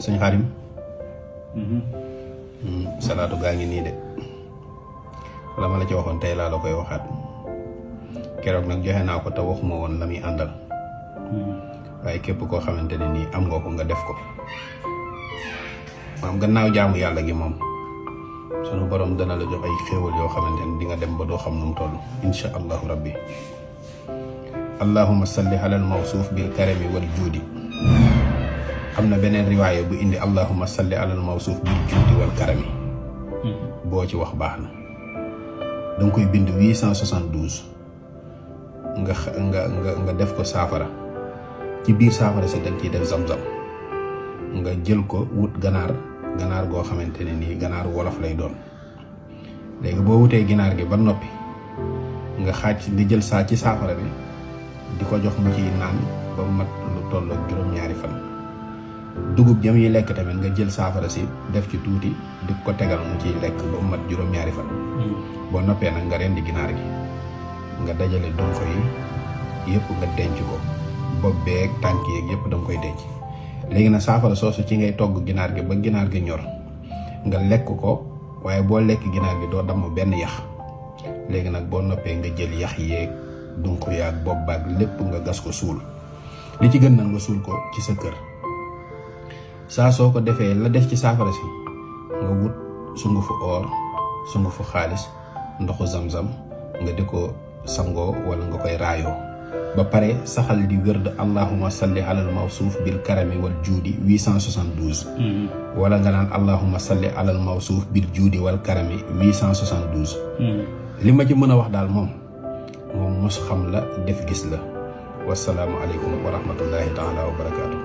sëñ Xaadim salaatu gaa ngi nii de la ma la ci waxoon tey laa la koy waxaat keroog nag joxe naa ko te waxuma woon la muy àndal waaye képp koo xamante ne nii am nga ko nga def ko maam gannaaw jaamu yàlla gi moom sunu borom dana la jox ay xéewal yoo xamante ne di nga dem ba doo xam nu mu toll insha allahu rabbi allahumma salli ala al mawsuuf bil karami wal juudi am na beneen riwaaya bu indi allahumma salli ala al mawsuuf bil juudi wal karami boo ci wax baax na danga koy bind 872 nga def ko saafara ci biir saafara si danga ciy def zam-zam nga jël ko wut ganaar goo xamante ne nii ganaar wolof lay doon léegi boo wutee ginaar gi ba noppi nga jël saa ci saafara bi di ko jox mu ciy naan ba mu mat lu toll ak juróom-ñaari fan dugub jëm yi lekk tamit nga jël saafara si def ci tuuti di ko tegal mu ciy lekk ba mu mat juróom-ñaari fan boo noppee nag nga rendi ginaar gi nga dajale donko yi yëpp nga denc ko bopp beeg tànk yeeg yëpp danga koy denc léegi nag saafara soosu ci ngay togg ginaar gi ba ginaar gi ñor nga lekk ko waaye boo lekk ginaar gi doo damm benn yax léegi nag boo noppee nga jël yax yeeg dunq yaag bopp baag lépp nga gas ko suul li ci gën nag nga suul ko ci sa kër saa soo ko defee la def ci saafara si nga wut sungufu or sungufu xaalis ndoxu zam-zam nga di ko sangoo wala nga koy raayoo ba pare saxal di wërd allahumma salli alal mawsuuf bil karami wal juudi 872 wala nga naan allahumma salli alal mawsuuf bil juudi wal karami 872 li ma ci mën a wax daal moom mos xam la def gis la wasalaamu aleykum wa rahmatullahi taala wa barakaatu